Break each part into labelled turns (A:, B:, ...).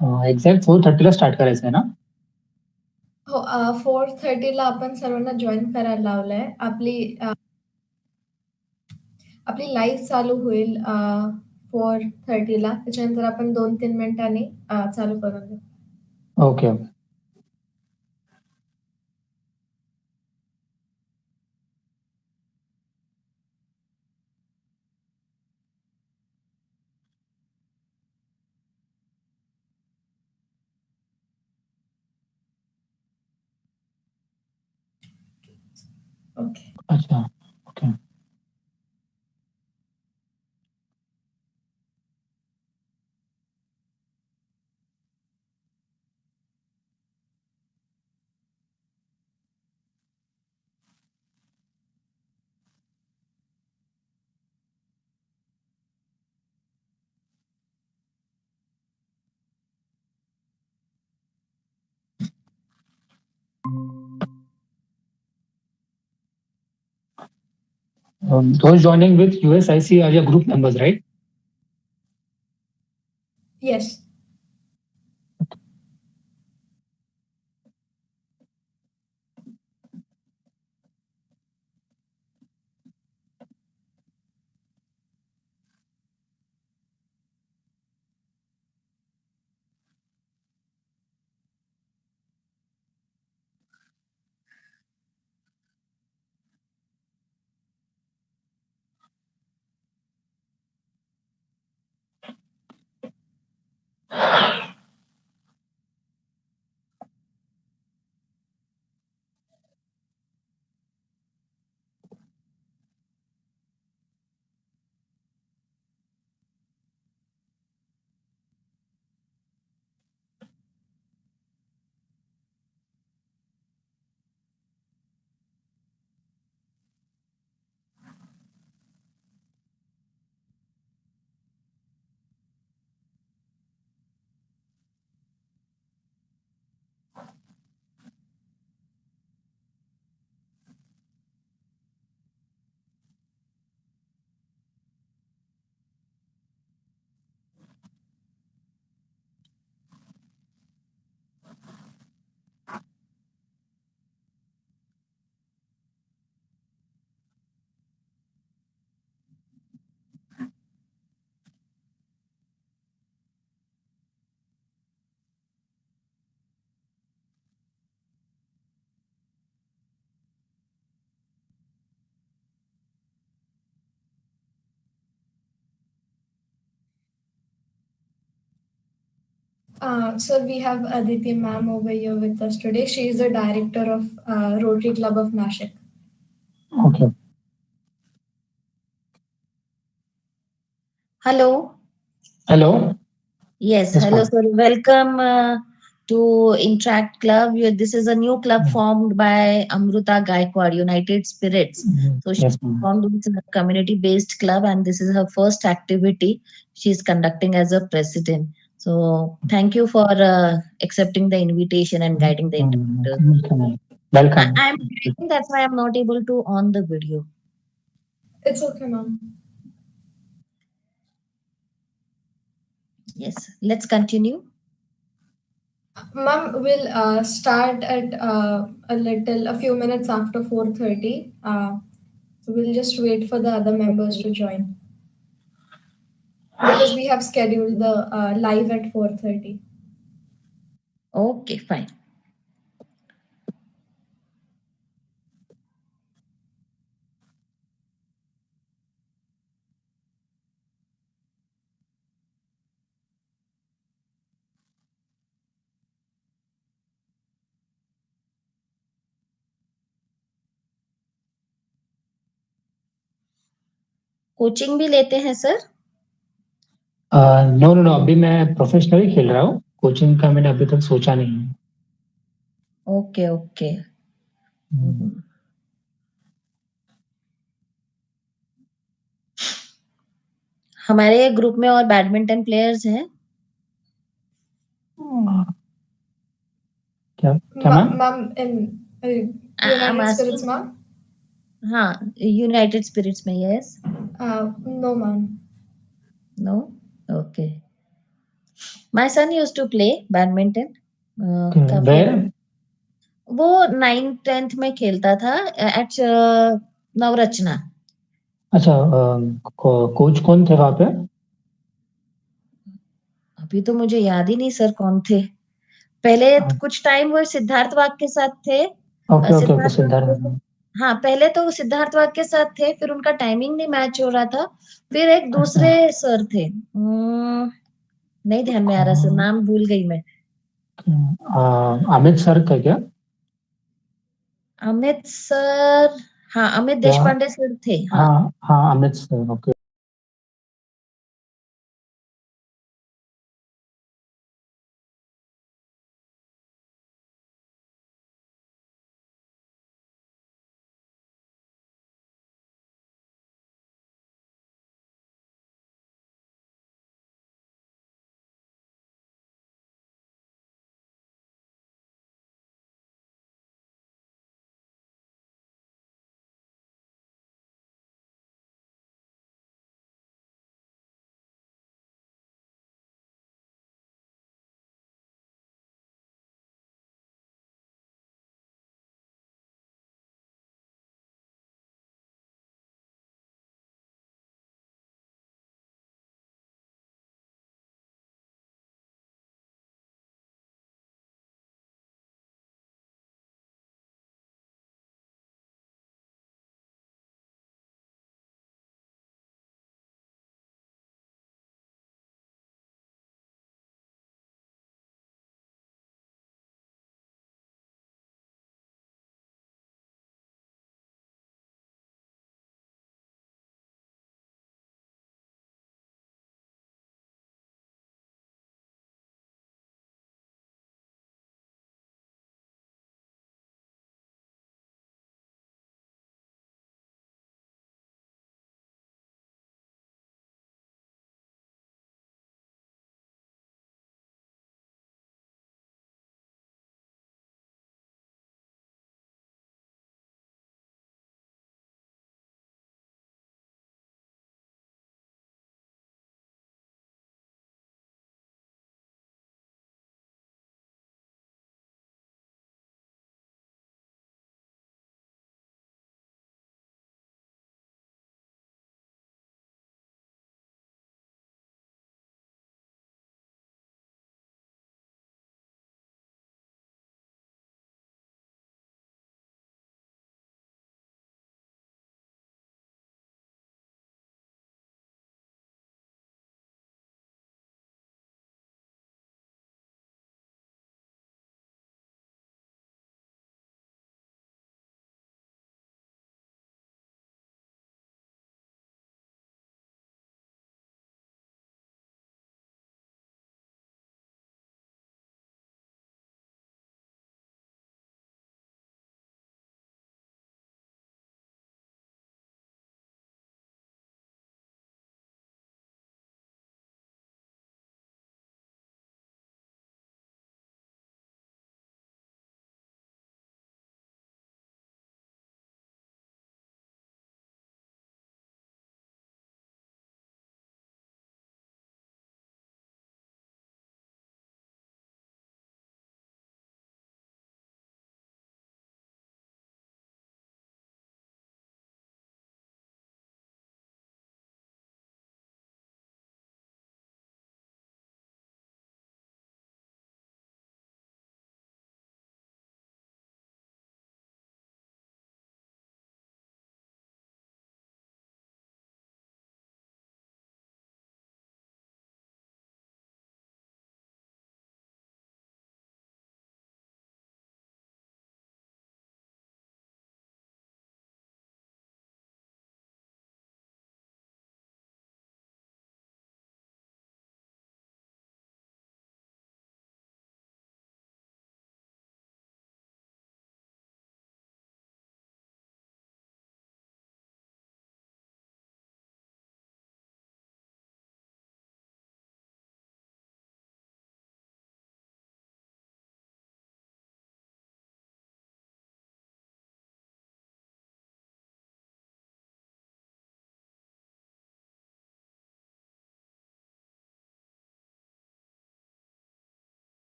A: Exact 4:30ला start करायचं आहे ना?
B: हो 4:30ला आपण सर्वांना जॉईन करायला लावलंय. आपली लाईव्ह चालू होईल 4:30ला. त्याच्यानंतर आपण 2-3 मिनिटांनी चालू करून देऊ.
A: ओके.
B: ओके.
A: अच्छा. Okay. Those joining with USIC are your group members, right?
B: Yes. So we have Aditi ma'am over here with us today. She is the director of Rotary Club of Nashik.
A: Okay.
C: Hello.
A: Hello.
C: Yes,
A: Yes,
C: hello,
A: ma'am.
C: sir. Welcome to Interact Club. This is a new club formed by Amruta Gaikwad, United Spirits. So she
A: Yes, ma'am.
C: formed this community-based club, and this is her first activity she is conducting as a president. So thank you for accepting the invitation and guiding the interpreter.
A: Welcome.
C: I'm driving, that's why I'm not able to on the video.
B: It's okay, ma'am.
C: Yes, let's continue.
B: Ma'am, we'll start at a few minutes after 4:30. We'll just wait for the other members to join because we have scheduled the live at 4:30.
C: Okay, fine. Coaching भी लेते हैं sir?
A: No no no, अभी मैं professionally खेल रहा हूँ. Coaching का मैंने अभी तक सोचा नहीं है.
C: Okay okay. हमारे ग्रुप में और बैडमिंटन प्लेयर्स हैं.
A: क्या क्या ma'am?
B: Ma'am in United Spirits ma'am.
C: हाँ, यूनाइटेड स्पिरिट्स में. Yes.
B: No ma'am.
C: No. Okay. My son used to play badminton. काफी
A: वेयर?
C: वो 9th 10th में खेलता था एट नवरचना।
A: अच्छा, कोच कौन थे वहाँ पे?
C: अभी तो मुझे याद ही नहीं सर कौन थे। पहले कुछ टाइम वो सिद्धार्थ वाग के साथ थे।
A: ओके ओके ओके,
C: सिद्धार्थ वाग के
A: सिद्धार्थ।
C: साथ, हाँ पहले तो सिद्धार्थ वाग के साथ थे, फिर उनका टाइमिंग नहीं मैच हो रहा था। फिर एक
A: अच्छा,
C: दूसरे सर थे, नहीं ध्यान में आ रहा सर, नाम भूल गई मैं।
A: अमित सर का क्या?
C: अमित सर, हाँ अमित
A: या,
C: देशपांडे सर थे, हाँ।
A: हाँ हाँ, Amit sir, okay.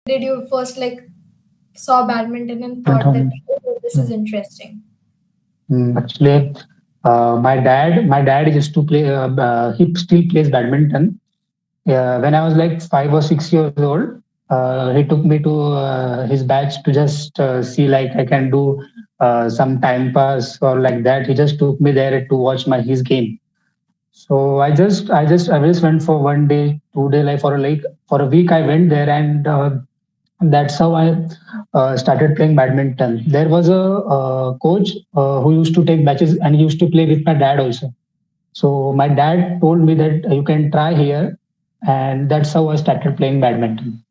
B: did you first like saw badminton and thought that,
A: Mhm.
B: oh, this is interesting?
A: Actually, my dad used to play. He still plays badminton. When I was like 5 or 6 years old, he took me to his batch to just see like I can do some time pass or like that. He just took me there to watch his game. So I just went for 1 day, 2 day, like for a week. I went there, and that's how I started playing badminton. There was a coach who used to take batches, and he used to play with my dad also. So my dad told me that you can try here, and that's how I started playing badminton.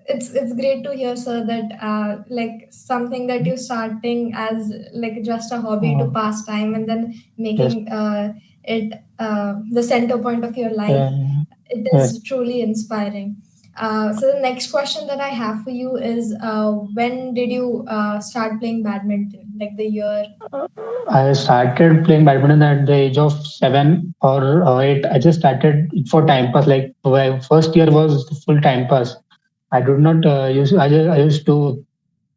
B: It's great to hear, sir, that like something that you're starting as like just a hobby to
A: Uh,
B: pass time and then
A: yes,
B: making it the center point of your life.
A: uh,
B: It
A: yes.
B: is truly inspiring. So the next question that I have for you is, when did you start playing badminton? Like the year?
A: I started playing badminton at the age of 7 or 8. I just started it for time pass. Like my first year was full time pass. I did not use. I used to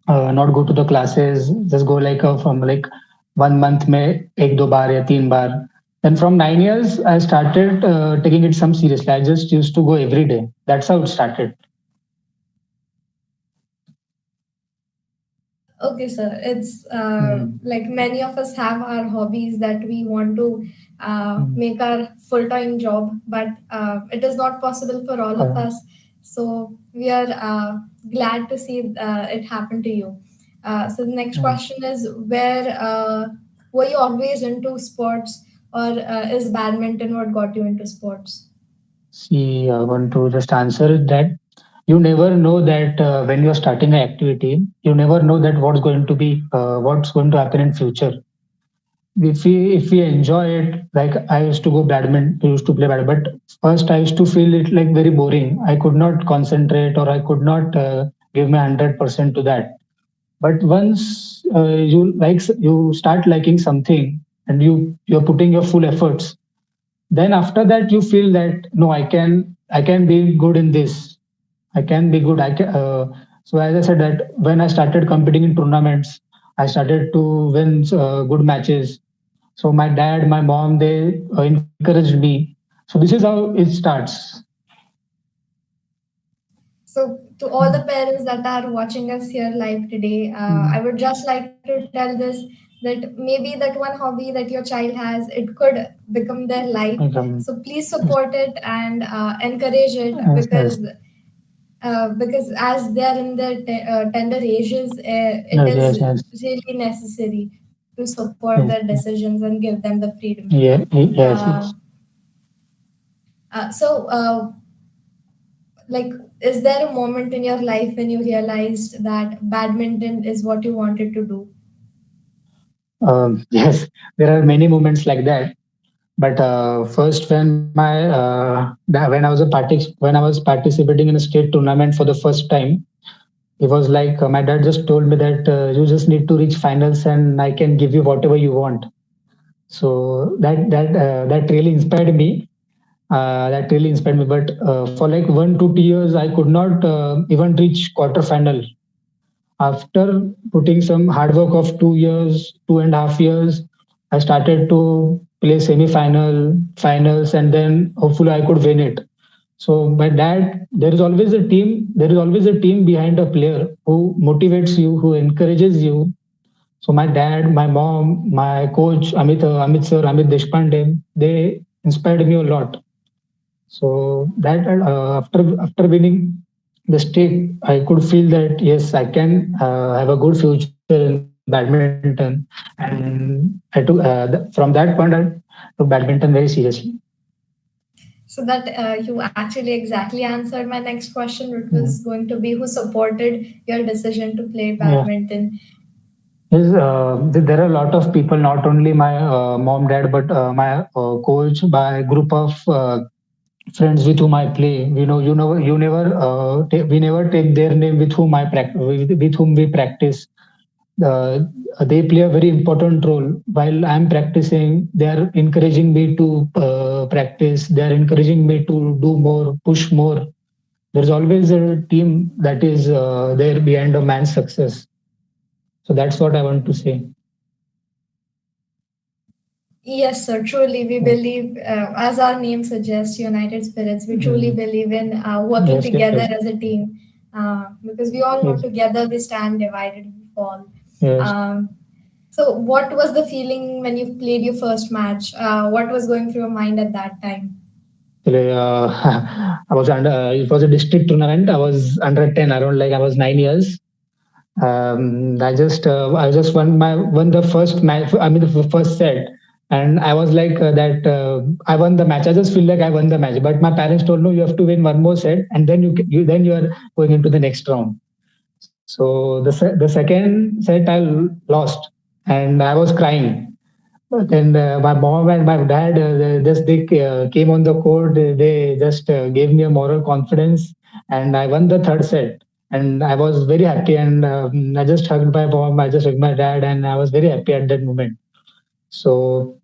A: not go to the classes. Just go like from like 1 month में एक दो बार या तीन बार. Then from 9 years, I started taking it some seriously. I just used to go every day. That's how it started.
B: Okay, sir. It's
A: Mm.
B: like many of us have our hobbies that we want to
A: Mm.
B: make our full time job, but it is not possible for all of
A: Uh,
B: us. So we are glad to see it happen to you. So the next
A: mm.
B: question is, where were you always into sports, or is badminton what got you into sports?
A: See, I want to just answer that you never know that when you're starting an activity, you never know that what's going to happen in future. If we enjoy it, like I used to go badminton, used to play badminton, but first I used to feel it like very boring. I could not concentrate, or I could not give my 100% to that. But once you start liking something, and you're putting your full efforts, then after that you feel that no, I can be good in this. I can be good. So as I said that when I started competing in tournaments, I started to win good matches. So my dad, my mom, they encouraged me. So this is how it starts.
B: So, to all the parents that are watching us here live today,
A: Mm.
B: I would just like to tell this, that maybe that one hobby that your child has, it could become their life. So, please
A: Yes,
B: support it and encourage it,
A: yes, yes,
B: because as they are in their tender ages, it
A: yes,
B: is
A: yes, yes,
B: really necessary to support their
A: yes,
B: decisions and give them the freedom.
A: yeah, yes,
B: Uh,
A: yes.
B: so, like, is there a moment in your life when you realized that badminton is what you wanted to do?
A: Yes, there are many moments like that. But first, when I was participating in a state tournament for the first time, it was like my dad just told me that you just need to reach finals, and I can give you whatever you want. So that really inspired me. That really inspired me. But for like 1 to 2 years, I could not even reach quarterfinal. After putting some hard work of 2 years, 2.5 years, I started to play semi-final, finals, and then hopefully I could win it. So my dad, there is always a team behind a player who motivates you, who encourages you. So my dad, my mom, my coach, Amit sir, Amit Deshpande, they inspired me a lot. So that after winning the state, I could feel that yes, I can have a good future in badminton, and from that point I took badminton very seriously.
B: So that you actually exactly answered my next question, which
A: Mm.
B: was going to be, who supported your decision to play
A: Yeah.
B: badminton.
A: Yes, there are a lot of people, not only my mom, dad, but my coach, my group of friends with whom I play. We never take their name with whom with whom we practice. uh, they play a very important role while I'm practicing. They are encouraging me to practice. They are encouraging me to do more, push more. There's always a team that is there behind a man's success. So that's what I want to say.
B: Yes, sir. Truly, we
A: Yes,
B: believe, as our name suggests, United Spirits, we truly
A: mm.
B: believe in working
A: Yes, yes,
B: together
A: yes,
B: as a team, because we all know
A: yes,
B: together we stand, divided we fall.
A: yes.
B: Um, so, what was the feeling when you played your first match? What was going through your mind at that time?
A: Actually, I was under. It was a district tournament. I was under 10. Around like I was 9 years. I just won the first match. I mean the first set, and I was like that. I won the match. I just feel like I won the match. But my parents told no, you have to win one more set, and then you are going into the next round. So the second set I lost, and I was crying. And my mom and my dad they came on the court. They just gave me a moral confidence, and I won the third set. And I was very happy. And I just hugged my mom. I just hugged my dad, and I was very happy at that moment. So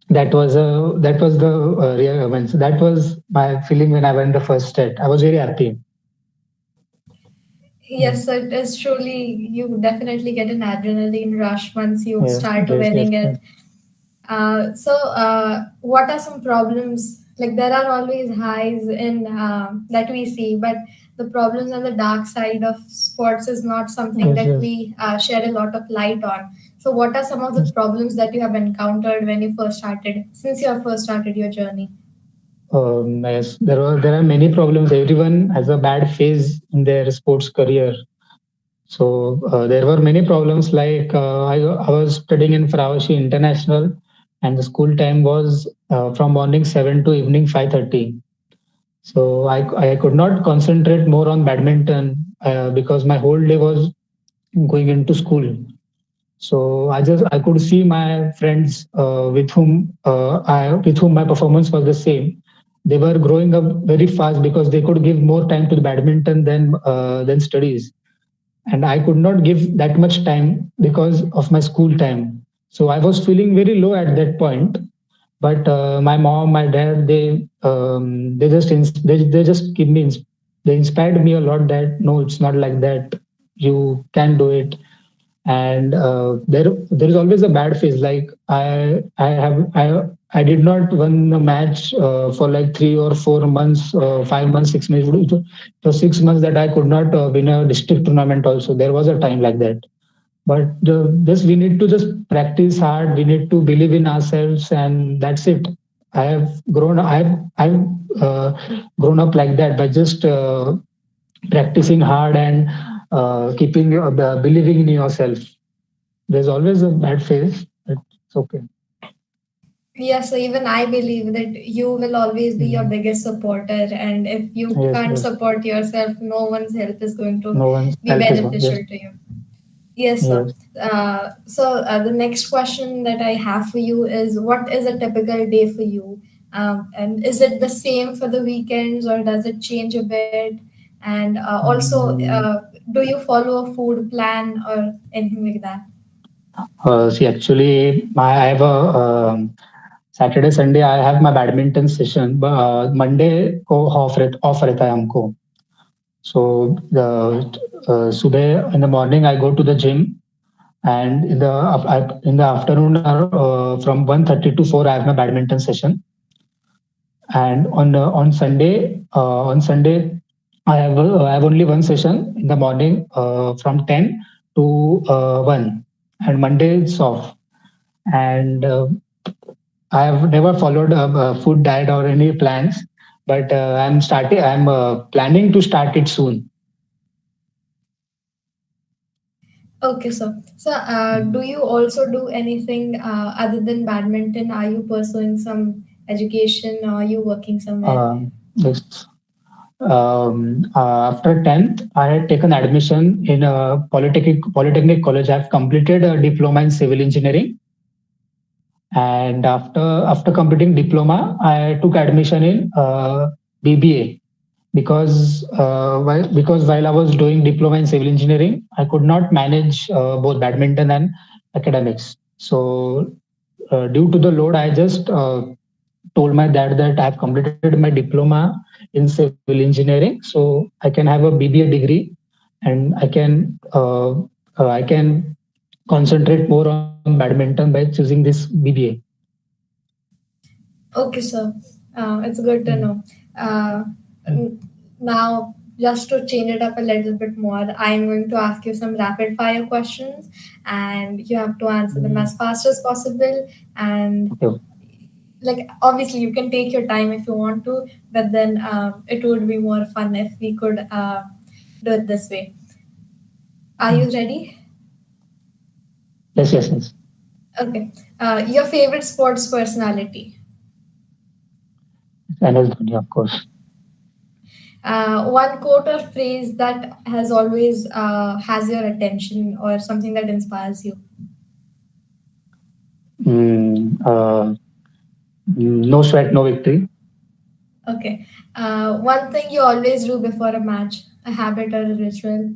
A: that was the real event. So that was my feeling when I won the first set. I was very happy.
B: Yes, so it is truly, you definitely get an adrenaline rush once you
A: Yes,
B: start
A: yes, yes,
B: winning
A: yes,
B: it. What are some problems? Like there are always highs in that we see, but the problems on the dark side of sports is not something
A: yes,
B: that
A: yes.
B: we shed a lot of light on. So, what are some of the
A: Yes.
B: problems that you have encountered when you first started, since you have first started your journey?
A: Yes, there are many problems. Everyone has a bad phase in their sports career. So there were many problems like I was studying in Fravashi International, and the school time was from morning 7 to evening 5:30. So I could not concentrate more on badminton because my whole day was going into school. So I could see my friends with whom my performance was the same. They were growing up very fast because they could give more time to the badminton than studies, and I could not give that much time because of my school time. So I was feeling very low at that point. But my mom, my dad, they just they inspired me a lot that no, it's not like that. You can do it. And there is always a bad phase. Like I did not win the match for like 3 or 4 months, 5 months, 6 months. It was 6 months that I could not win a district tournament. Also, there was a time like that. But just we need to just practice hard. We need to believe in ourselves, and that's it. I have grown. I've grown up like that by just practicing hard and keeping believing in yourself. There's always a bad phase, but it's okay.
B: Yes, so even I believe that you will always be your
A: Mm.
B: biggest supporter, and if you
A: Yes,
B: can't
A: yes.
B: support yourself, no one's help is going to
A: No one's
B: be
A: help is one. Yes,
B: beneficial to you. Yes, sir.
A: yes.
B: The next question that I have for you is, what is a typical day for you? And is it the same for the weekends, or does it change a bit? And also,
A: Mm.
B: do you follow a food plan or anything like that?
A: See, actually, I have a Saturday, Sunday. I have my badminton session, but Monday को off रहता है हमको. So the सुबह in the morning I go to the gym, and in the afternoon from 1:30 to 4 I have my badminton session. And on Sunday I have only one session in the morning from 10 to 1, and Monday it's off. And I have never followed a food diet or any plans, but I'm planning to start it soon.
B: Okay, so do
A: Mm.
B: you also do anything other than badminton? Are you pursuing some education, or are you working somewhere?
A: Yes. After 10th, I had taken admission in a polytechnic college. I've completed a diploma in civil engineering, and after completing diploma, I took admission in BBA because while I was doing diploma in civil engineering, I could not manage both badminton and academics. So due to the load, I just told my dad that I have completed my diploma in civil engineering, so I can have a BBA degree, and I can concentrate more on badminton by choosing this BBA.
B: Okay, sir. It's good to know. Uh, n- Now, just to change it up a little bit more, I'm going to ask you some rapid fire questions, and you have to answer them as fast as possible. And
A: Okay.
B: like, obviously, you can take your time if you want to, but then it would be more fun if we could do it this way. Are you ready?
A: Yes, yes, yes.
B: Okay. Your favorite sports personality?
A: MS Dhoni, of course.
B: One quote or phrase that has always has your attention or something that inspires you.
A: Mm, no sweat, no victory.
B: Okay. One thing you always do before a match, a habit or a ritual.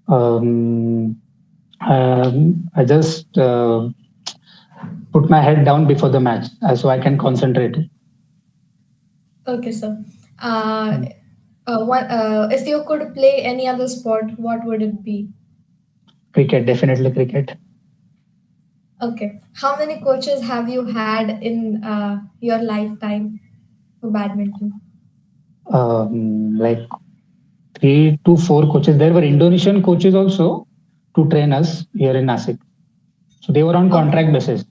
A: Um, I just put my head down before the match so I can concentrate.
B: Okay, so if you could play any other sport, what would it be?
A: Cricket, definitely cricket.
B: Okay. How many coaches have you had in your lifetime for badminton?
A: Like 3 to 4 coaches. There were Indonesian coaches also to train us here in Nasik. So they were on
B: Okay.
A: contract basis.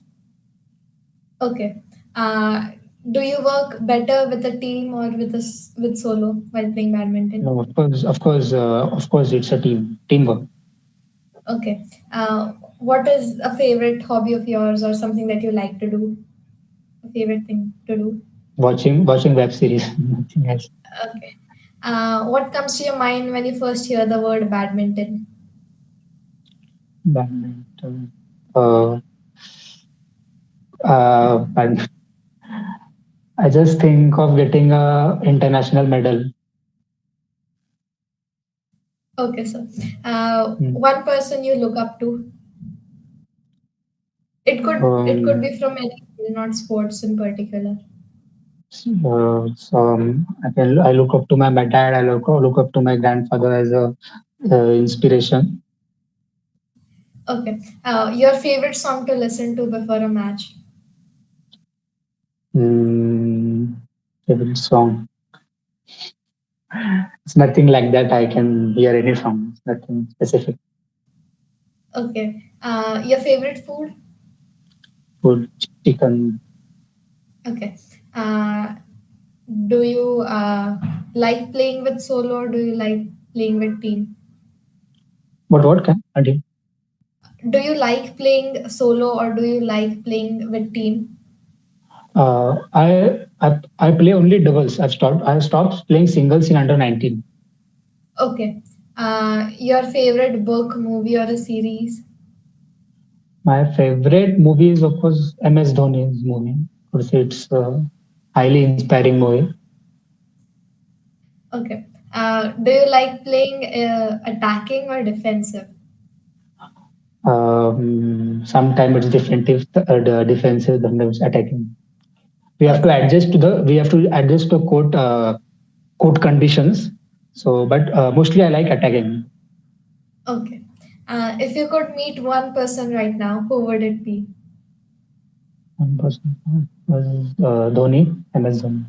B: Okay. Uh, do you work better with a team or with solo while playing badminton?
A: No, of course, it's a teamwork.
B: Okay. What is a favorite hobby of yours or something that you like to do? A favorite thing to do?
A: Watching web series. Nothing else.
B: Okay. What comes to your mind when you first hear the word badminton?
A: Badminton. And I just think of getting a international medal.
B: Okay, so
A: Mm.
B: one person you look up to. It could be from any field, not sports in particular.
A: I look up to my dad. I look up to my grandfather as a inspiration.
B: Okay. Your favorite song to listen to before a match?
A: Mm, Favorite song. It's nothing like that. I can hear any song. It's nothing specific.
B: Okay. Your favorite food?
A: Food, chicken.
B: Okay. Uh, do you like playing with solo or do you like playing with team?
A: What can I do?
B: Do you like playing solo or do you like playing with team?
A: I play only doubles. I stopped playing singles in under 19.
B: Okay. Your favorite book, movie, or a series?
A: My favorite movie is of course MS Dhoni's movie. Of course, it's a highly inspiring movie.
B: Okay. Do you like playing attacking or defensive?
A: Sometimes it's defensive, sometimes attacking.
B: Okay.
A: We have to adjust the court conditions. So, but mostly I like attacking.
B: Okay. If you could meet one person right now, who would it be?
A: One person was Dhoni, MS Dhoni.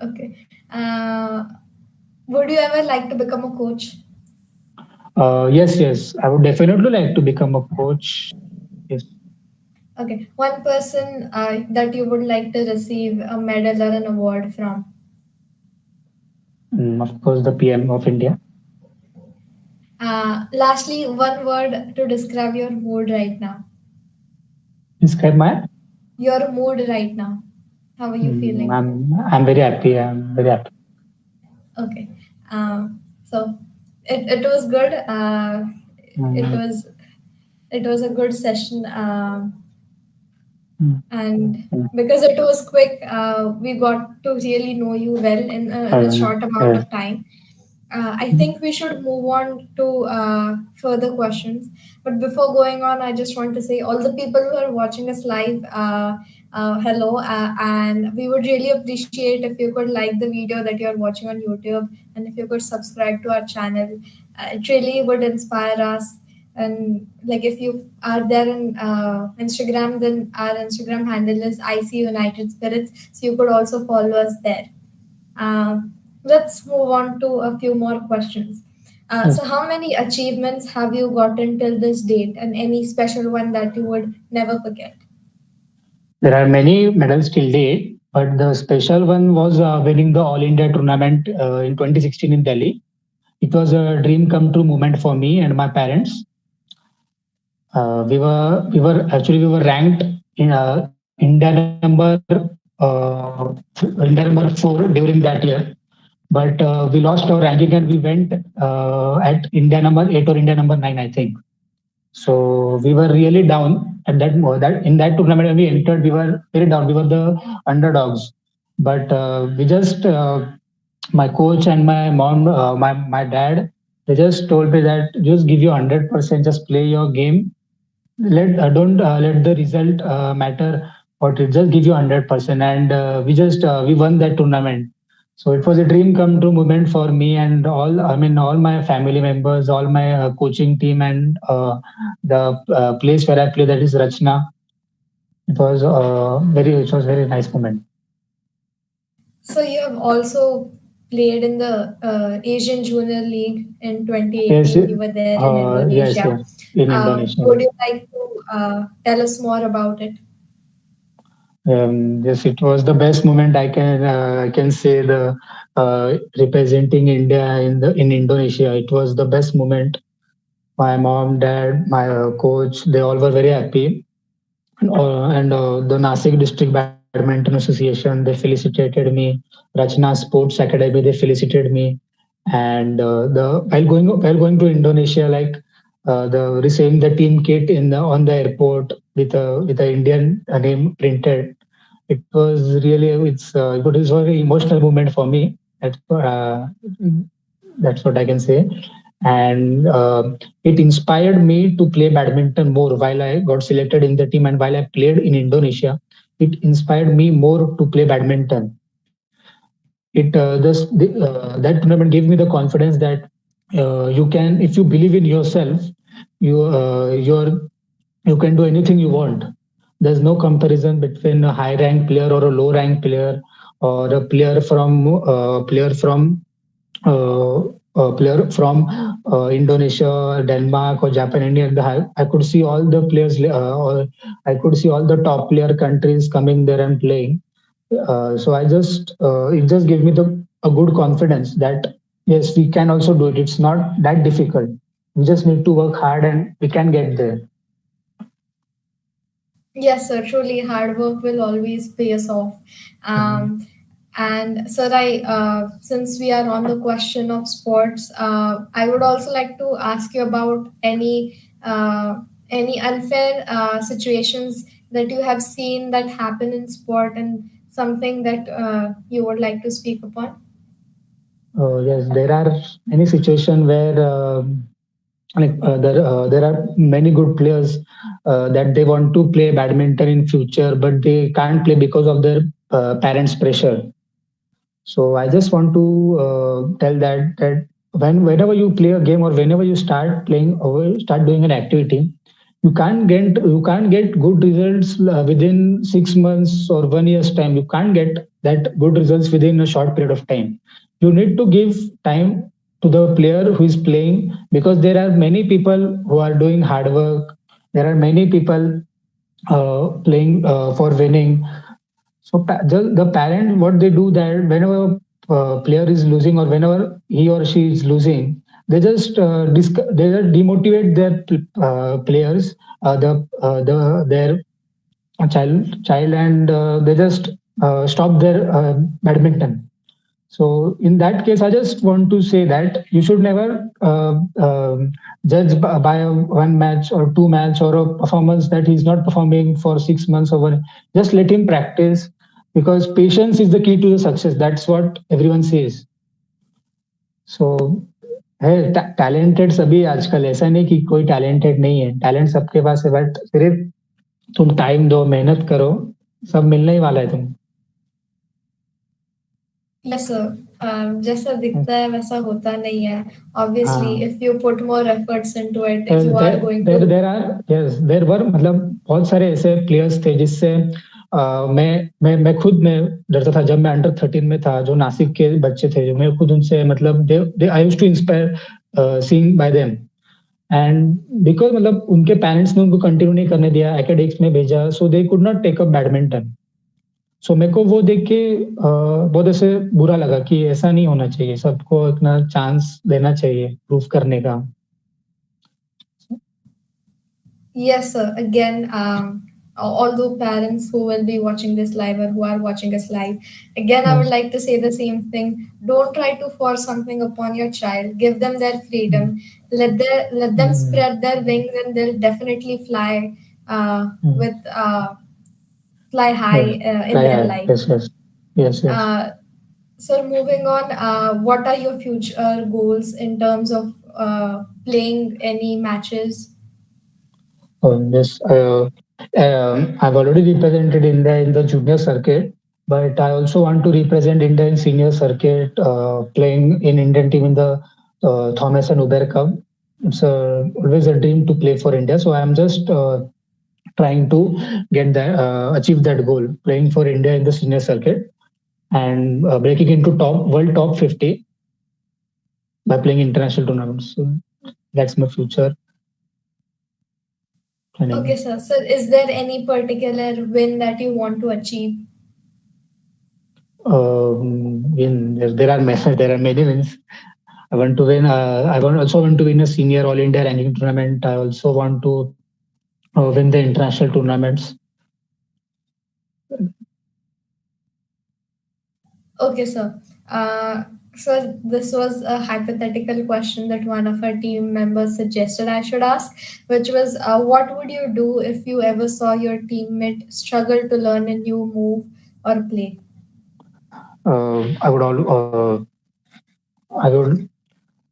B: Okay. Would you ever like to become a coach?
A: Yes, yes, I would definitely like to become a coach. Yes.
B: Okay. One person that you would like to receive a medal or an award from?
A: Of course, the PM of India.
B: Lastly, one word to describe your mood right now.
A: Describe my.
B: Your mood right now. How are you feeling?
A: I'm very happy. I'm very happy.
B: Okay. So it was good. It
A: Mm,
B: was it was a good session.
A: mm,
B: And
A: mm.
B: because it was quick, we got to really know you well in a short amount
A: Yes.
B: of time. I think we should move on to further questions. But before going on, I just want to say all the people who are watching us live, hello, and we would really appreciate if you could like the video that you're watching on YouTube, and if you could subscribe to our channel. It really would inspire us. And like if you are there in Instagram, then our Instagram handle is IC United Spirits, so you could also follow us there. Let's move on to a few more questions. So,
A: Yes.
B: how many achievements have you gotten till this date, and any special one that you would never forget?
A: There are many medals till date, but the special one was winning the All India tournament in 2016 in Delhi. It was a dream come true moment for me and my parents. We were ranked in India number four during that year, but we lost our ranking and we went at India number eight or India number nine, I think. So we were really down at that in that tournament when we entered. We were very down. We were the underdogs, but we just my coach and my mom, my dad, they just told me that just give you 100%, just play your game. Let don't let the result matter. But it just give you 100%, and we won that tournament. So it was a dream come true moment for me and all. I mean, all my family members, all my coaching team, and the place where I play, that is Rachna. It was very nice moment.
B: So, you have also played in the Asian Junior League in
A: Yes,
B: 2018. You were there in
A: yes,
B: Indonesia.
A: yes, in Indonesia.
B: Would
A: Yes.
B: you like to tell us more about it?
A: Yes, it was the best moment I can say the representing India in Indonesia. It was the best moment. My mom, dad, my coach, they all were very happy. And the Nasik District Badminton Association, they felicitated me. Rachna Sports Academy, they felicitated me. And the while going to Indonesia, like the receiving the team kit in the on the airport with a Indian name printed. It was really it was a very emotional moment for me. That's what I can say. And it inspired me to play badminton more while I got selected in the team and while I played in Indonesia. It inspired me more to play badminton. That tournament gave me the confidence that you can, if you believe in yourself, you're you can do anything you want. There's no comparison between a high rank player or a low rank player, or a uh, player from Indonesia, Denmark, or Japan, India. I could see all the players, or I could see all the top player countries coming there and playing. So it just gave me a good confidence that yes, we can also do it. It's not that difficult. We just need to work hard and we can get there.
B: Yes, sir. Truly, hard work will always pay us off.
A: Mhm.
B: And sir, since we are on the question of sports, I would also like to ask you about any unfair situations that you have seen that happen in sport, and something that you would like to speak upon.
A: Yes, there are many situations where there are many good players that they want to play badminton in future, but they can't play because of their parents' pressure. So I just want to tell that whenever you play a game or whenever you start playing or start doing an activity, you can't get good results within 6 months or 1 year's time. You can't get that good results within a short period of time. You need to give time to the player who is playing, because there are many people who are doing hard work. There are many people playing for winning. So the parent, what they do that whenever player is losing or whenever he or she is losing, they just demotivate their players, the their child, and they just stop their badminton. So in that case, I just want to say that you should never judge by one match or two match or a performance that he's not performing for 6 months or one. Just let him practice, because patience is the key to the success. That's what everyone says. So है talented सभी आजकल, ऐसा नहीं कि कोई talented नहीं है, talent सबके पास है, बट सिर्फ तुम टाइम दो, मेहनत करो, सब मिलने ही वाला है तुम।
B: Yes, sir. जैसा दिखता है वैसा होता नहीं है. Obviously,
A: हाँ,
B: if you put more efforts into it, if
A: there
B: you are going to.
A: There are yes there were मतलब बहुत सारे ऐसे प्लेयर्स थे जिससे मैं खुद मैं डरता था जब मैं अंडर 13 में था। जो नासिक के बच्चे थे जो मैं खुद उनसे मतलब they I used to inspire seeing by them. And because मतलब उनके पेरेंट्स ने उनको कंटिन्यू नहीं करने दिया, एकेडमिक्स में भेजा, so they could not take up badminton. So मेरे को वो देख के बहुत ऐसे बुरा लगा कि ऐसा नहीं होना चाहिए, सबको इतना चांस देना चाहिए प्रूफ करने का।
B: Yes, sir. Again, although parents who will be watching this live or who are watching us live, again, I would
A: Yes.
B: like to say the same thing. Don't try to force something upon your child. Give them their
A: Mm.
B: freedom. Let them
A: Mm.
B: spread their wings, and they'll definitely fly
A: Mm.
B: with fly high
A: Yes.
B: in their life.
A: Yes, yes, yes, yes.
B: Uh, so moving on, what are your future goals in terms of playing any matches?
A: Yes. I've already represented India in the junior circuit, but I also want to represent India in senior circuit, playing in Indian team in the Thomas and Uber Cup. It's always a dream to play for India. So I'm just trying to get that, achieve that goal, playing for India in the senior circuit and breaking into top 50 by playing international tournaments. So that's my future
B: Okay,
A: planning.
B: sir. So, is there any particular win that you want to achieve?
A: There are there are many wins. I want to win. Also want to win a senior All India ranking tournament. I also want to win the international tournaments.
B: Okay, sir. So, this was a hypothetical question that one of our team members suggested I should ask, which was what would you do if you ever saw your teammate struggle to learn a new move or play?
A: I would all. I would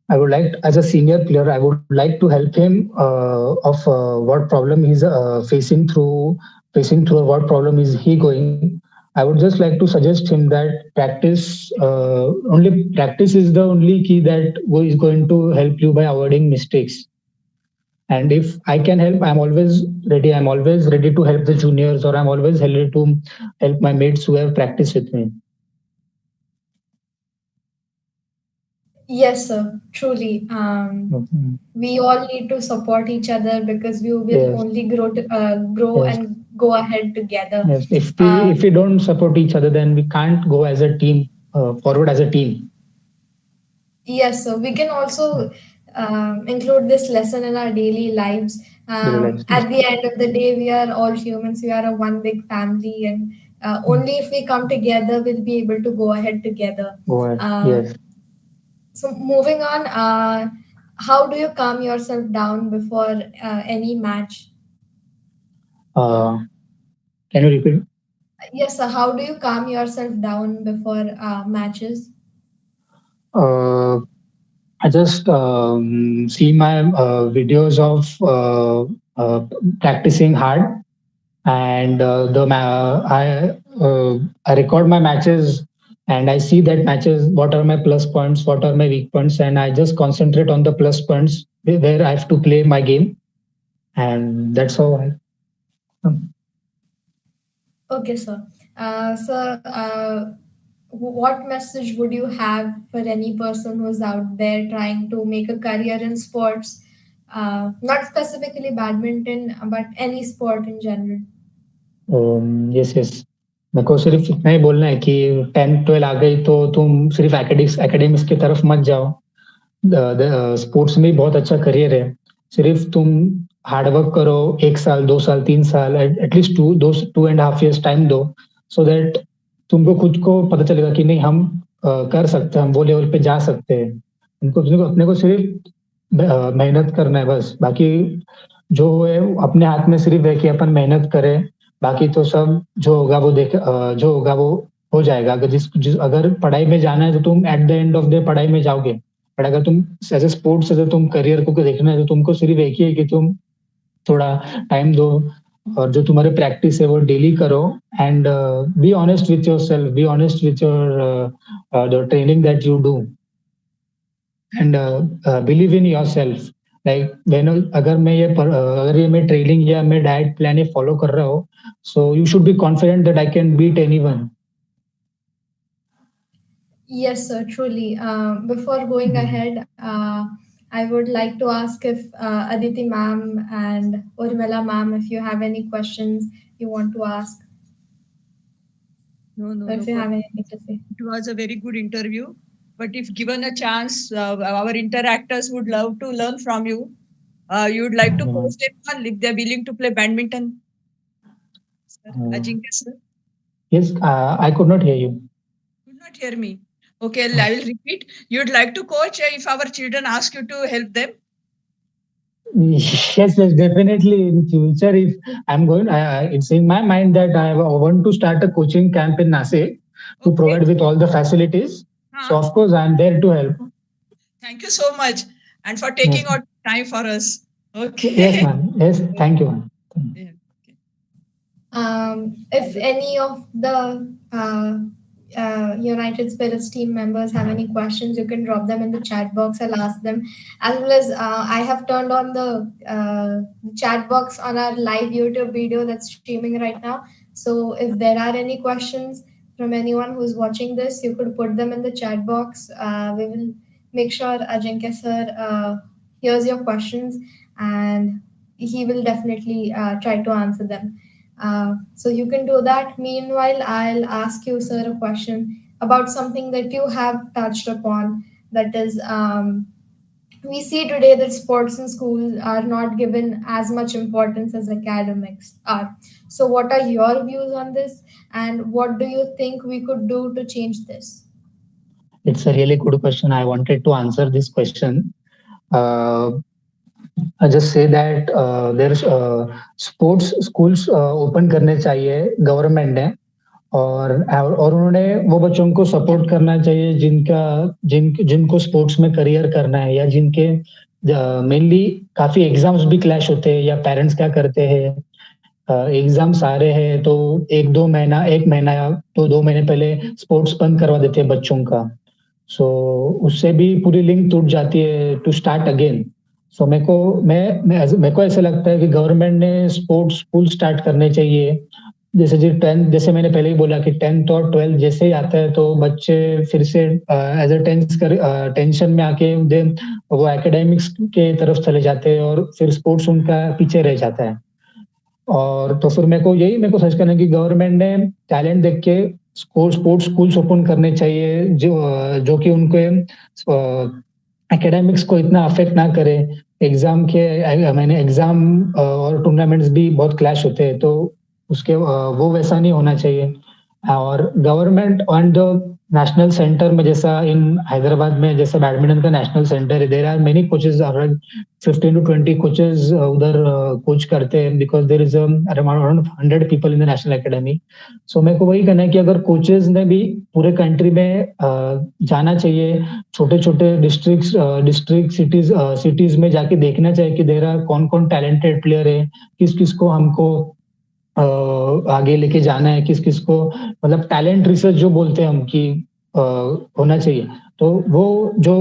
A: I would like, as a senior player, I would like to help him of what problem he's facing through, or what problem is he going. I would just like to suggest him that practice is the only key that is going to help you by avoiding mistakes. And if I can help, I'm always ready. I'm always ready to help the juniors, or I'm always ready to help my mates who have practiced with me.
B: Yes, sir. Truly.
A: Mhm.
B: We all need to support each other because we will
A: Yes,
B: only grow
A: yes.
B: and go ahead together.
A: Yes,
B: Uh,
A: if we don't support each other, then we can't go as a team forward as a team.
B: Yes, so we can also include this lesson in our daily lives.
A: Daily lives. Yes.
B: At the end of the day, we are all humans. We are a one big family, and only if we come together, we'll be able to go ahead together.
A: Go ahead.
B: Uh,
A: Yes.
B: so moving on, how do you calm yourself down before any match?
A: Uh, can you repeat?
B: Yes, so how do you calm yourself down before matches?
A: Uh, I just see my videos of practicing hard, and I record my matches, and I see that matches, what are my plus points, what are my weak points, and I just concentrate on the plus points where I have to play my game, and that's how I.
B: Okay, sir. What message would you have for any person who's out there trying to make a career in sports? Not specifically badminton, but any sport in general.
A: Yes yes, मेरे को सिर्फ इतना ही बोलना है कि 10-12 आ गई तो तुम सिर्फ एकेडमिक्स की तरफ मत जाओ। स्पोर्ट्स में बहुत अच्छा करियर है। सिर्फ तुम हार्ड वर्क करो, 1 साल 2 साल 3 साल, एटलीस्ट 2.5 years टाइम दो, सो दैट तुमको खुद को पता चलेगा कि नहीं हम कर सकते हैं, हम वो लेवल पे जा सकते हैं। उनको अपने को सिर्फ मेहनत करना है बस। बाकी जो है अपने हाथ में सिर्फ है कि अपन मेहनत करें। बाकी तो सब जो होगा वो हो जाएगा। अगर पढ़ाई में जाना है तो तुम at the end of the पढ़ाई में जाओगे। बट अगर तुम एज ए स्पोर्ट्स, अगर तुम करियर को देखना है तो तुमको सिर्फ एक ही है कि तुम थोड़ा टाइम दो, और जो तुम्हारे प्रैक्टिस है वो डेली करो and be honest with yourself, be honest with your the training that you do and believe in yourself. Like when अगर ये मैं ट्रेनिंग या मैं डाइट प्लान ये फॉलो कर रहा हूँ, so you should be confident that I can beat anyone.
B: Yes, sir, truly. Before going ahead, I would like to ask if Aditi ma'am and Urmila ma'am, if you have any questions you want to ask,
D: No, no,
B: or if
D: no
B: you have
D: problem.
B: anything to say.
D: It was a very good interview. But if given a chance, our interactors would love to learn from you. You would like to coach them if they're willing to play badminton. Sir, Ajinkya sir,
A: Yes, I could not hear you.
D: could not hear me. Okay, I will repeat. You'd like to coach if our children ask you to help them?
A: Yes, yes, definitely. In future, if I'm going, it's in my mind that I want to start a coaching camp in Nasik to
D: Okay.
A: provide with all the facilities. So
D: Huh.
A: of course, I'm there to help.
D: Thank you so much and for taking
A: Yes,
D: out time for us. Okay.
A: yes, ma'am. Yes, thank you, ma'am.
D: Yeah.
B: If any of the United Spirits team members have any questions, you can drop them in the chat box. I'll ask them. As well as I have turned on the chat box on our live YouTube video that's streaming right now. So if there are any questions from anyone who's watching this, you could put them in the chat box. We will make sure Ajinkya sir hears your questions and he will definitely try to answer them. So you can do that. Meanwhile, I'll ask you, sir, a question about something that you have touched upon. That is, we see today that sports in schools are not given as much importance as academics are. So, what are your views on this, and what do you think we could do to change this?
A: It's a really good question. I wanted to answer this question. Uh, I just say that there's sports schools open करने चाहिए government ने, और उन्होंने वो बच्चों को support करना चाहिए जिनको स्पोर्ट्स में करियर करना है, या जिनके मेनली काफी एग्जाम्स भी क्लैश होते हैं, या पेरेंट्स क्या करते हैं, एग्जाम्स आ रहे हैं तो एक महीना या तो 2 महीने पहले स्पोर्ट्स बंद करवा देते हैं बच्चों का। सो उससे भी पूरी लिंक टूट जाती है टू स्टार्ट अगेन। सो मेरे को ऐसा लगता है कि गवर्नमेंट ने स्पोर्ट्स स्कूल स्टार्ट करने चाहिए। जैसे मैंने पहले ही बोला कि 10th और 12th जैसे ही आता है तो बच्चे फिर से एज अ टेंशन में आके वो एकेडमिक्स के तरफ चले जाते हैं और फिर स्पोर्ट्स उनका पीछे रह जाता है। और तो फिर मेरे को सच करना है कि गवर्नमेंट ने टैलेंट देख के स्पोर्ट्स स्कूल्स ओपन करने चाहिए जो कि उनके एकेडमिक्स को इतना अफेक्ट ना करे। एग्जाम और टूर्नामेंट्स भी बहुत क्लैश होते हैं, तो उसके वो वैसा नहीं होना चाहिए। और government on the national centre में, जैसा इन हैदराबाद में जैसे बैडमिंटन का नेशनल सेंटर है, there are many coaches, around 15 to 20 coaches उधर कोच करते हैं, because there is around 100 people in the national academy. So मेरे को वही कहना है कि अगर कोचेस ने भी पूरे कंट्री में जाना चाहिए, छोटे छोटे डिस्ट्रिक्ट सिटीज में जाके देखना चाहिए कि देयर आर कौन कौन टैलेंटेड प्लेयर है, किस किस को हमको आगे लेके जाना है, किस किस को, मतलब टैलेंट रिसर्च जो बोलते हैं हम कि होना चाहिए। तो वो जो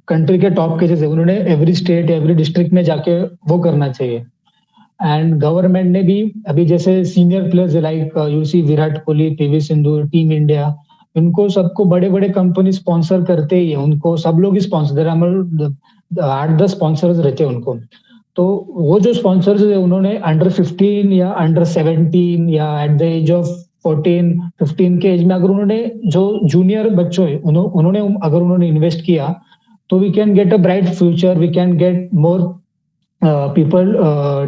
A: कंट्री के टॉप केसेस है उन्होंने एवरी स्टेट एवरी डिस्ट्रिक्ट में जाके वो करना चाहिए। एंड गवर्नमेंट ने भी अभी जैसे senior players like you see Virat Kohli, PV Sindhu, team India, इनको सबको बड़े बड़े कंपनी स्पॉन्सर करते ही है, उनको सब लोग ही स्पॉन्सर, 8-10 स्पॉन्सर्स रहते हैं उनको। तो वो जो स्पॉन्सर्स है उन्होंने अंडर 15 या अंडर 17 या एट द एज ऑफ 14-15 के एज में अगर उन्होंने जो जूनियर बच्चों है अगर उन्होंने इन्वेस्ट किया तो we can get a bright future, we can get more people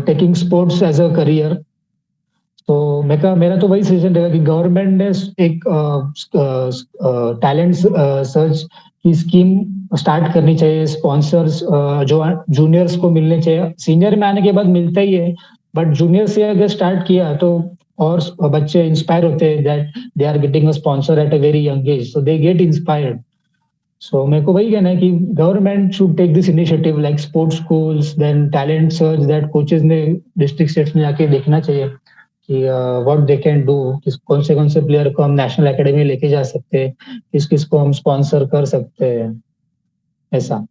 A: taking sports as a career. तो मेरा तो वही सजेशन रहेगा कि गवर्नमेंट ने एक टैलेंट सर्च की स्कीम स्टार्ट करनी चाहिए। स्पॉन्सर्स जो जूनियर्स को मिलने चाहिए, सीनियर में आने के बाद मिलता ही है, बट जूनियर से अगर स्टार्ट किया तो और बच्चे इंस्पायर होते हैं that they are getting a sponsor at a very young age, so they get inspired. So मेरे को वही कहना है कि government should take this initiative like sports schools, then talent search, that coaches ने डिस्ट्रिक्ट स्टेट्स में जाके देखना चाहिए कि व्हाट दे कैन डू, किस कौन से प्लेयर को हम नेशनल एकेडमी लेके जा सकते हैं, किस किस को हम स्पॉन्सर कर सकते हैं, ऐसा.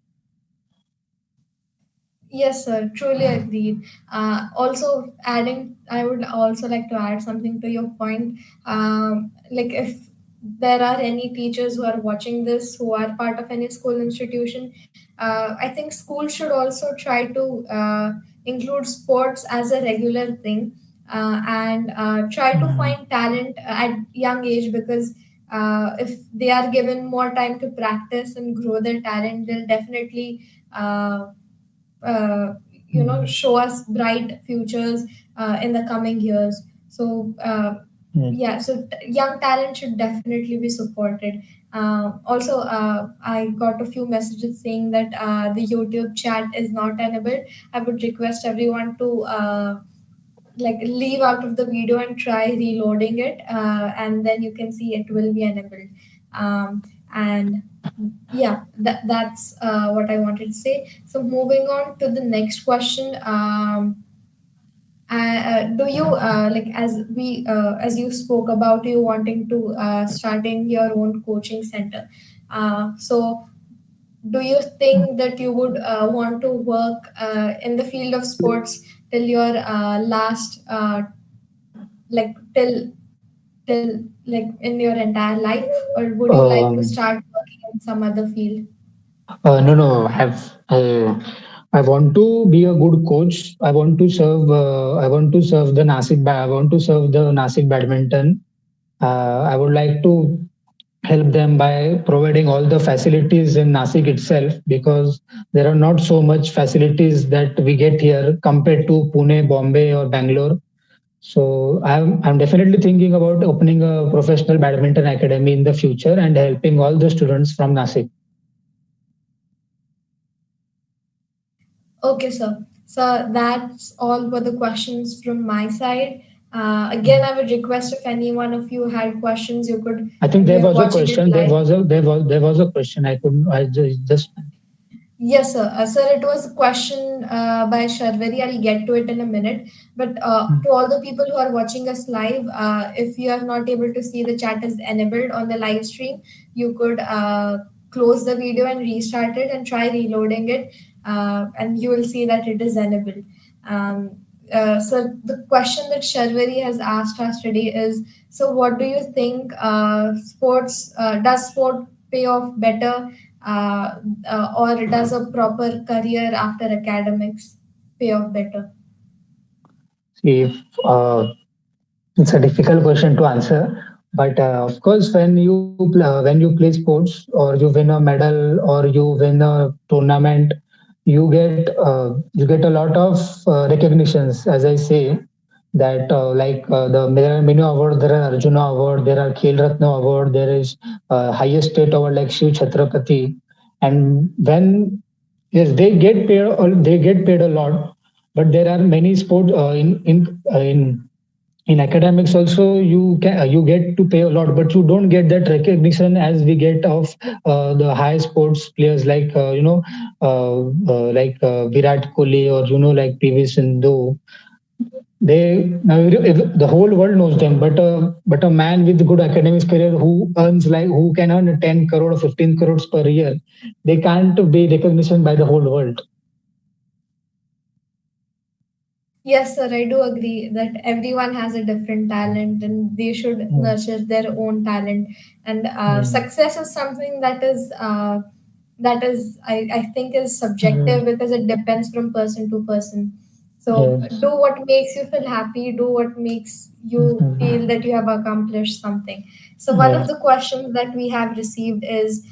B: Yes, sir, truly agreed. Also, adding, I would also like to add something to your point. Like, if there are any teachers who are watching this who are part of any school institution, I think schools should also try to include sports as a regular thing, and try to find talent at young age, because if they are given more time to practice and grow their talent, they'll definitely uh, show us bright futures in the coming years. So yeah, so young talent should definitely be supported. Also, I got a few messages saying that the YouTube chat is not enabled. I would request everyone to like leave out of the video and try reloading it, and then you can see it will be enabled. And yeah, that's what I wanted to say. So moving on to the next question. Do you like, as you spoke about you wanting to starting your own coaching center, so do you think that you would want to work in the field of sports till your last like till like in your entire life, or would you like to
A: Um,
B: start working in some other field?
A: no, no. I want to be a good coach. I want to serve. I want to serve the Nasik. I want to serve the Nasik badminton. I would like to help them by providing all the facilities in Nasik itself, because there are not so much facilities that we get here compared to Pune, Bombay, or Bangalore. So I'm definitely thinking about opening a professional badminton academy in the future and helping all the students from Nasik.
B: Okay, sir. So that's all for the questions from my side. Again, I would request if any one of you had questions, you could,
A: I think
B: if
A: there
B: you're
A: was a
B: watching it
A: question.
B: live.
A: There was a question. I couldn't. I just.
B: Yes, sir. Sir, it was a question by Sharvari. I'll get to it in a minute. But to all the people who are watching us live, if you are not able to see the chat is enabled on the live stream, you could close the video and restart it and try reloading it, and you will see that it is enabled. Um, so the question that Sharvari has asked us today is: so what do you think? Sports does sport pay off better? Or does a proper career after academics pay off better?
A: If it's a difficult question to answer, but of course, when you play sports or you win a medal or you win a tournament, you get a lot of recognitions. As I say, that there are many awards. There are Arjuna Award, there are Khel Ratna Award, there is highest state award like Shiv Chhatrapati, and when yes, they get paid a lot, but there are many sports in academics also. You get to pay a lot, but you don't get that recognition as we get of the high sports players like Virat Kohli, or like PV Sindhu. They now the whole world knows them, but a man with good academics career who can earn 10 crore or 15 crores per year, they can't be recognition by the whole world.
B: Yes, sir, I do agree that everyone has a different talent and they should nurture their own talent. And success is something that is, I think, is subjective because it depends from person to person. So
A: Yes.
B: do what makes you feel happy, do what makes you feel that you have accomplished something. So one of
A: Yes.
B: the questions that we have received is,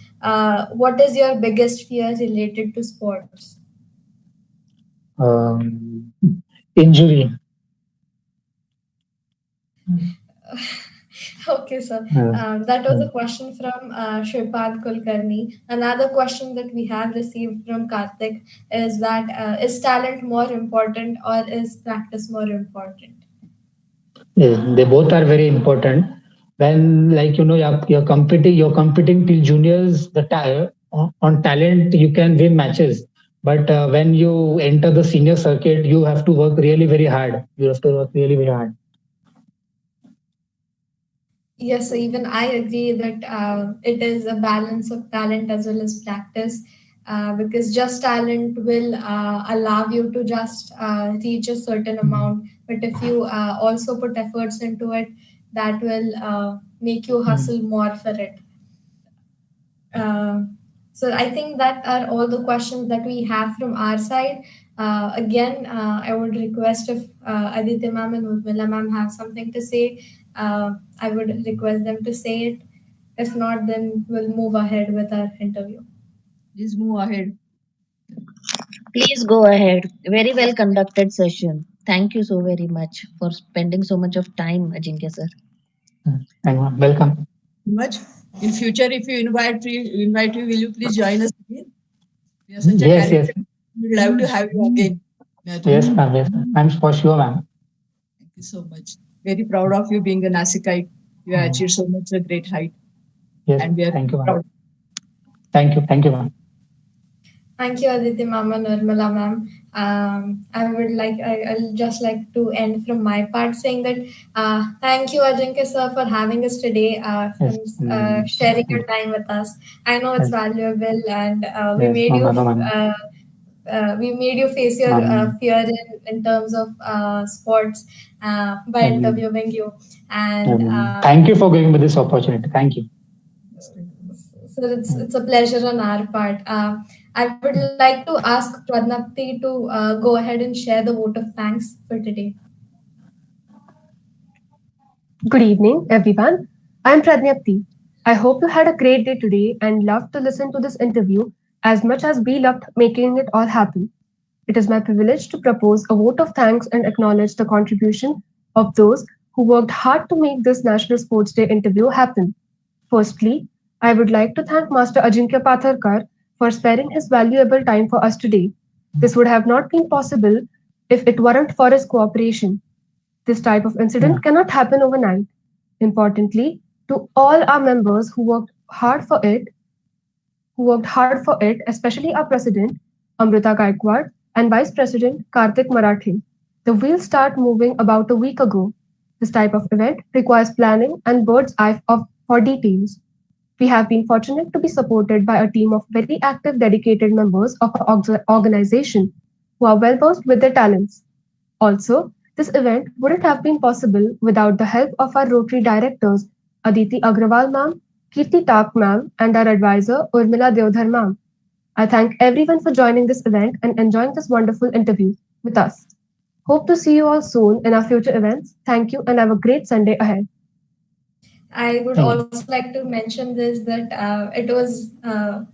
B: what is your biggest fear related to sports?
A: Um, Injury.
B: Okay, so
A: Uh,
B: that was a question from Shripad Kulkarni. Another question that we have received from Karthik is that is talent more important or is practice more important?
A: yes, they both are very important. When, like, you're competing till juniors, on talent you can win matches, but when you enter the senior circuit, you have to work really very hard. You have to work really very hard.
B: Yes, so even I agree that it is a balance of talent as well as practice, because just talent will allow you to just reach a certain amount. But if you also put efforts into it, that will make you hustle more for it. Uh, so I think that are all the questions that we have from our side. Again, I would request if Aditya ma'am and Urmila ma'am have something to say, I would request them to say it. If not, then we'll move ahead with our interview.
D: Please move ahead.
C: Please go ahead. Very well conducted session. Thank you so very much for spending so much of time, Ajinkya sir.
A: Welcome.
D: Much. In future, if you invite you, will you please join us again? You are such a
A: Yes, yes,
D: talented. We'd love to have you again.
A: yes, ma'am. Yes, I'm for sure, ma'am.
D: Thank you so much. Very proud of you being a Nasikite. You have achieved so much a great height,
A: Yes,
D: and we are
A: thank you, ma'am.
D: proud.
A: Thank you, ma'am.
B: Thank you, Aditi ma'am and Nirmala ma'am. I'll just like to end from my part saying that thank you, Ajinkya sir, for having us today,
A: Yes,
B: sharing your time with us. I know it's
A: yes,
B: valuable, and
A: yes, no, no, no, ma'am.
B: we made you face your fear in terms of sports by
A: Um,
B: interviewing you. And
A: Thank you for giving me this opportunity. Thank you.
B: so it's a pleasure on our part. I would like to ask Pradnapti to go ahead and share the vote of thanks for today.
E: Good evening, everyone. I'm Pradnyapti. I hope you had a great day today and loved to listen to this interview as much as we loved making it all happen. It is my privilege to propose a vote of thanks and acknowledge the contribution of those who worked hard to make this National Sports Day interview happen. Firstly, I would like to thank Master Ajinkya Patharkar for sparing his valuable time for us today. This would have not been possible if it weren't for his cooperation. This type of
A: Yeah.
E: incident cannot happen overnight. Importantly, to all our members who worked hard for it, especially our president, Amrita Gaikwad, and vice president, Karthik Marathe. The wheels start moving about a week ago. This type of event requires planning and bird's eye for details. We have been fortunate to be supported by a team of very active, dedicated members of our organization who are well versed with their talents. Also, this event wouldn't have been possible without the help of our Rotary directors, Aditi Agrawal ma'am, Kirti Tak ma'am, and our advisor, Urmila Deodhar ma'am. I thank everyone for joining this event and enjoying this wonderful interview with us. Hope to see you all soon in our future events. Thank you and have a great Sunday ahead.
B: I would
A: Thank you.
B: also like to mention this that it was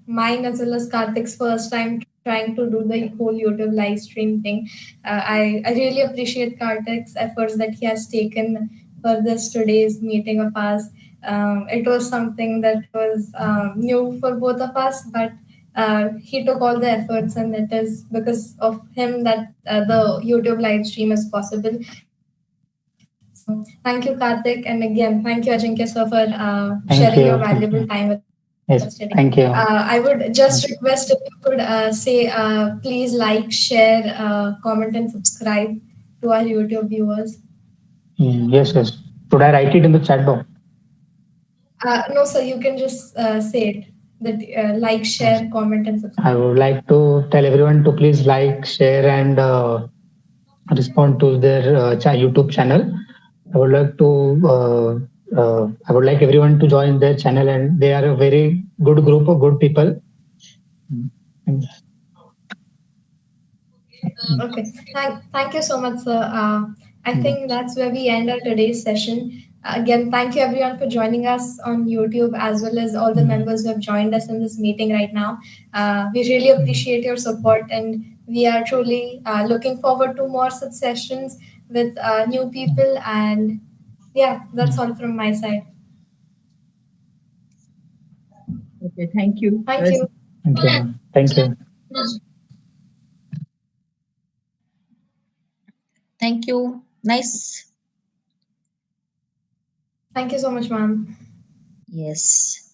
B: mine as well as Karthik's first time trying to do the whole YouTube live stream thing. I really appreciate Karthik's efforts that he has taken for this today's meeting of us. It was something that was new for both of us, but he took all the efforts, and it is because of him that the YouTube live stream is possible. So thank you, Karthik, and again, thank you, Ajinkya sir, for sharing your
A: Thank you.
B: valuable time with us today.
A: Yes, thank you.
B: I would just request if you could say, please like, share, comment, and subscribe to our YouTube viewers.
A: Yes, yes. Should I write it in the chat box?
B: No, sir, you can just say it that like, share, comment, and
A: I
B: subscribe.
A: would like to tell everyone to please like, share, and respond to their YouTube channel. I would like to. I would like everyone to join their channel, and they are a very good group of good people. Mm.
B: Okay, thank you so much, sir. I think that's where we end our today's session. Again, thank you everyone for joining us on YouTube, as well as all the members who have joined us in this meeting right now. We really appreciate your support, and we are truly looking forward to more such sessions with new people. And yeah, that's all from my side.
D: Okay, thank you.
B: Thank you.
A: Thank you, ma'am. Thank you.
C: Thank you. Nice.
B: Thank you so much, ma'am.
C: Yes.